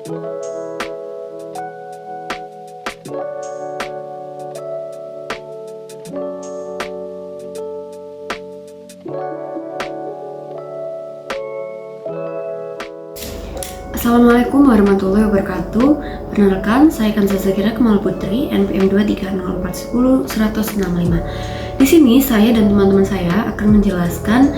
Assalamualaikum warahmatullahi wabarakatuh. Perkenalkan, saya Kanza Zakira Kemal Putri, NPM 2304165. Di sini saya dan teman-teman saya akan menjelaskan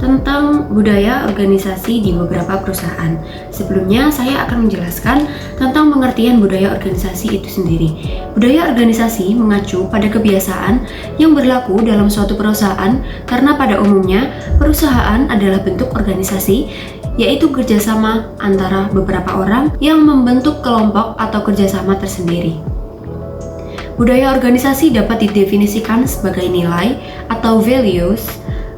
tentang budaya organisasi di beberapa perusahaan. Sebelumnya, saya akan menjelaskan tentang pengertian budaya organisasi itu sendiri. Budaya organisasi mengacu pada kebiasaan yang berlaku dalam suatu perusahaan karena pada umumnya perusahaan adalah bentuk organisasi, yaitu kerjasama antara beberapa orang yang membentuk kelompok atau kerjasama tersendiri. Budaya organisasi dapat didefinisikan sebagai nilai atau values,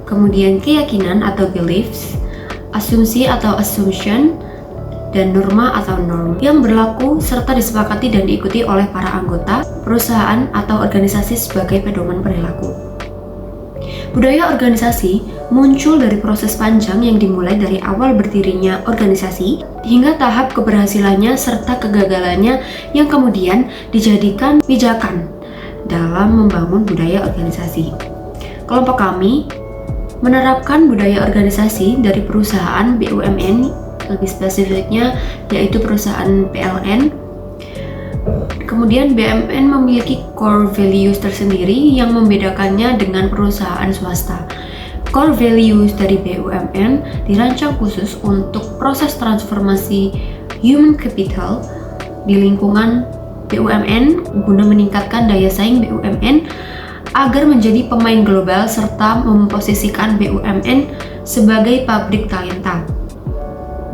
kemudian keyakinan atau beliefs, asumsi atau assumption, dan norma atau norm yang berlaku serta disepakati dan diikuti oleh para anggota perusahaan atau organisasi sebagai pedoman perilaku. Budaya organisasi muncul dari proses panjang yang dimulai dari awal berdirinya organisasi hingga tahap keberhasilannya serta kegagalannya yang kemudian dijadikan pijakan dalam membangun budaya organisasi. Kelompok kami menerapkan budaya organisasi dari perusahaan BUMN, lebih spesifiknya yaitu perusahaan PLN. Kemudian BUMN memiliki core values tersendiri yang membedakannya dengan perusahaan swasta. Core values dari BUMN dirancang khusus untuk proses transformasi human capital di lingkungan BUMN guna meningkatkan daya saing BUMN agar menjadi pemain global serta memposisikan BUMN sebagai pabrik talenta.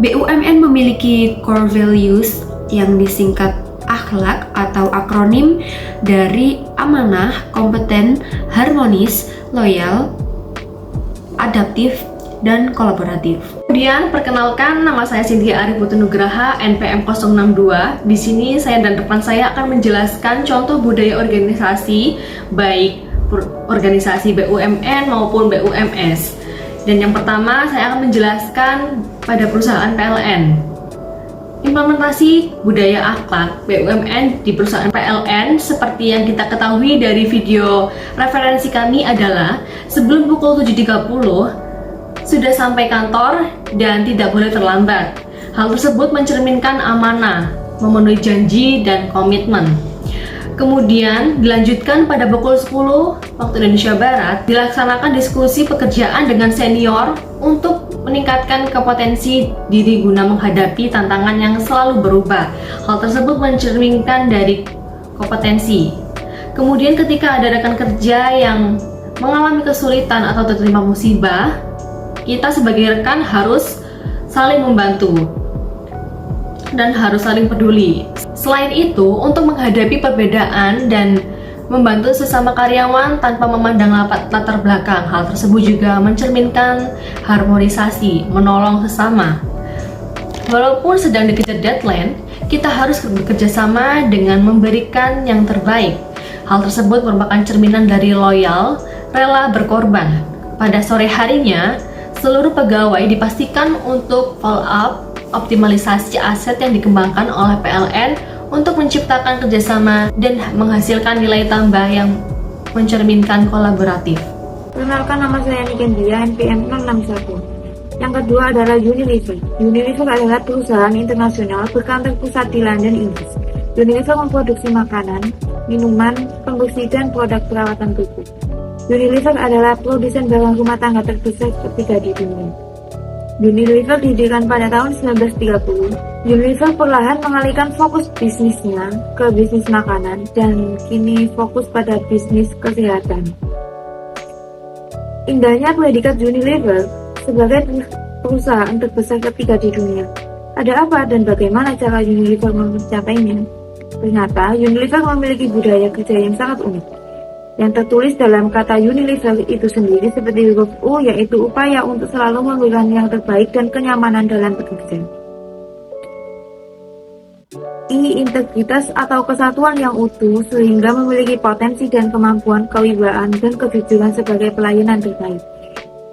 BUMN memiliki core values yang disingkat akhlak atau akronim dari amanah, kompeten, harmonis, loyal, adaptif, dan kolaboratif. Kemudian perkenalkan, nama saya Cynthia Arif Putu Nugraha, NPM 062. Di sini saya dan rekan saya akan menjelaskan contoh budaya organisasi baik organisasi BUMN maupun BUMS. Dan yang pertama saya akan menjelaskan pada perusahaan PLN. Implementasi budaya akhlak BUMN di perusahaan PLN seperti yang kita ketahui dari video referensi kami adalah sebelum pukul 7.30 sudah sampai kantor dan tidak boleh terlambat. Hal tersebut mencerminkan amanah, memenuhi janji dan komitmen. Kemudian dilanjutkan pada pukul 10 waktu Indonesia Barat dilaksanakan diskusi pekerjaan dengan senior untuk meningkatkan kompetensi diri guna menghadapi tantangan yang selalu berubah. Hal tersebut mencerminkan dari kompetensi. Kemudian ketika ada rekan kerja yang mengalami kesulitan atau tertimpa musibah, kita sebagai rekan harus saling membantu dan harus saling peduli. Selain itu, untuk menghadapi perbedaan dan membantu sesama karyawan tanpa memandang latar belakang, hal tersebut juga mencerminkan harmonisasi, menolong sesama. Walaupun sedang dikejar deadline, kita harus bekerja sama dengan memberikan yang terbaik. Hal tersebut merupakan cerminan dari loyal, rela berkorban. Pada sore harinya, seluruh pegawai dipastikan untuk follow up optimalisasi aset yang dikembangkan oleh PLN untuk menciptakan kerjasama dan menghasilkan nilai tambah yang mencerminkan kolaboratif. Perkenalkan, nama saya Niken Dia, NPM 061. Yang kedua adalah Unilever. Unilever adalah perusahaan internasional berkantor pusat di London, Inggris. Unilever memproduksi makanan, minuman, pembersih, dan produk perawatan tubuh. Unilever adalah produsen barang rumah tangga terbesar ketiga di dunia. Unilever didirikan pada tahun 1930. Unilever perlahan mengalihkan fokus bisnisnya ke bisnis makanan dan kini fokus pada bisnis kesehatan. Indahnya predikat Unilever sebagai perusahaan terbesar ketiga di dunia. Ada apa dan bagaimana cara Unilever mencapainya? Ternyata Unilever memiliki budaya kerja yang sangat unik. Yang tertulis dalam kata Unilever itu sendiri seperti huruf U, yaitu upaya untuk selalu memberikan yang terbaik dan kenyamanan dalam bekerja. I, integritas atau kesatuan yang utuh sehingga memiliki potensi dan kemampuan kewibawaan dan kejujuran sebagai pelayanan terbaik.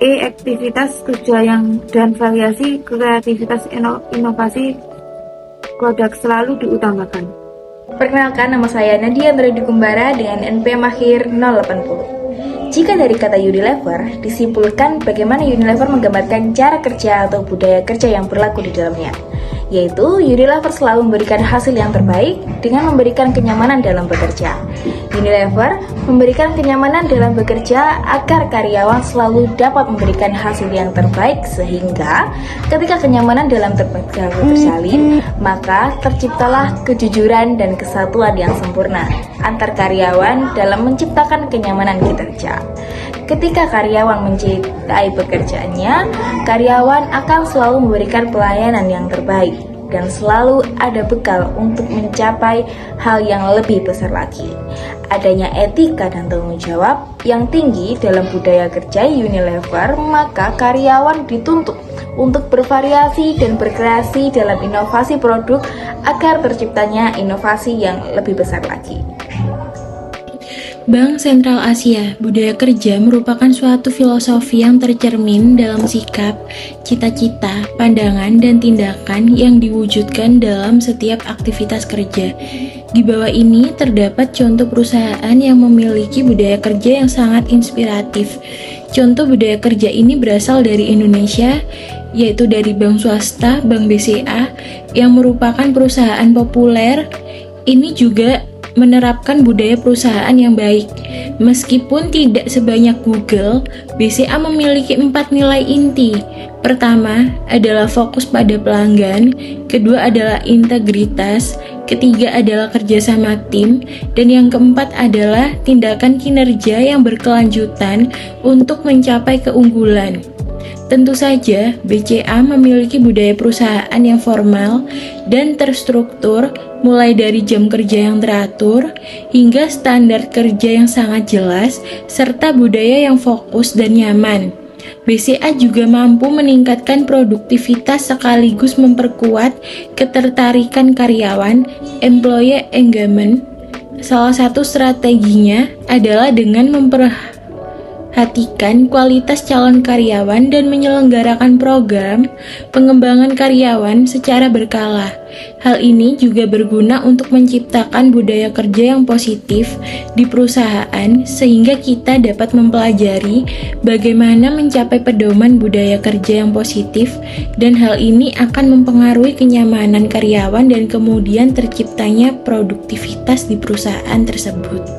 E, aktivitas kerja yang dan variasi kreativitas inovasi produk selalu diutamakan. Perkenalkan, nama saya Nadia Andradi Kumbara dengan NPM akhir 080. Jika dari kata Unilever, disimpulkan bagaimana Unilever menggambarkan cara kerja atau budaya kerja yang berlaku di dalamnya, yaitu Unilever selalu memberikan hasil yang terbaik dengan memberikan kenyamanan dalam bekerja. Unilever memberikan kenyamanan dalam bekerja agar karyawan selalu dapat memberikan hasil yang terbaik, sehingga ketika kenyamanan dalam bekerja terjalin, maka terciptalah kejujuran dan kesatuan yang sempurna antar karyawan dalam menciptakan kenyamanan kinerja. Ketika karyawan mencintai pekerjaannya, karyawan akan selalu memberikan pelayanan yang terbaik dan selalu ada bekal untuk mencapai hal yang lebih besar lagi. Adanya etika dan tanggung jawab yang tinggi dalam budaya kerja Unilever, maka karyawan dituntut untuk bervariasi dan berkreasi dalam inovasi produk agar terciptanya inovasi yang lebih besar lagi. Bank Sentral Asia, budaya kerja merupakan suatu filosofi yang tercermin dalam sikap, cita-cita, pandangan, dan tindakan yang diwujudkan dalam setiap aktivitas kerja. Di bawah ini terdapat contoh perusahaan yang memiliki budaya kerja yang sangat inspiratif. Contoh budaya kerja ini berasal dari Indonesia, yaitu dari bank swasta, Bank BCA, yang merupakan perusahaan populer. Ini juga menerapkan budaya perusahaan yang baik. Meskipun tidak sebanyak Google, BCA memiliki 4 nilai inti. Pertama adalah fokus pada pelanggan, kedua adalah integritas, ketiga adalah kerjasama tim, dan yang keempat adalah tindakan kinerja yang berkelanjutan untuk mencapai keunggulan. Tentu saja, BCA memiliki budaya perusahaan yang formal dan terstruktur, mulai dari jam kerja yang teratur hingga standar kerja yang sangat jelas, serta budaya yang fokus dan nyaman. BCA juga mampu meningkatkan produktivitas sekaligus memperkuat ketertarikan karyawan, employee engagement. Salah satu strateginya adalah dengan memperhatikan kualitas calon karyawan dan menyelenggarakan program pengembangan karyawan secara berkala. Hal ini juga berguna untuk menciptakan budaya kerja yang positif di perusahaan, sehingga kita dapat mempelajari bagaimana mencapai pedoman budaya kerja yang positif, dan hal ini akan mempengaruhi kenyamanan karyawan dan kemudian terciptanya produktivitas di perusahaan tersebut.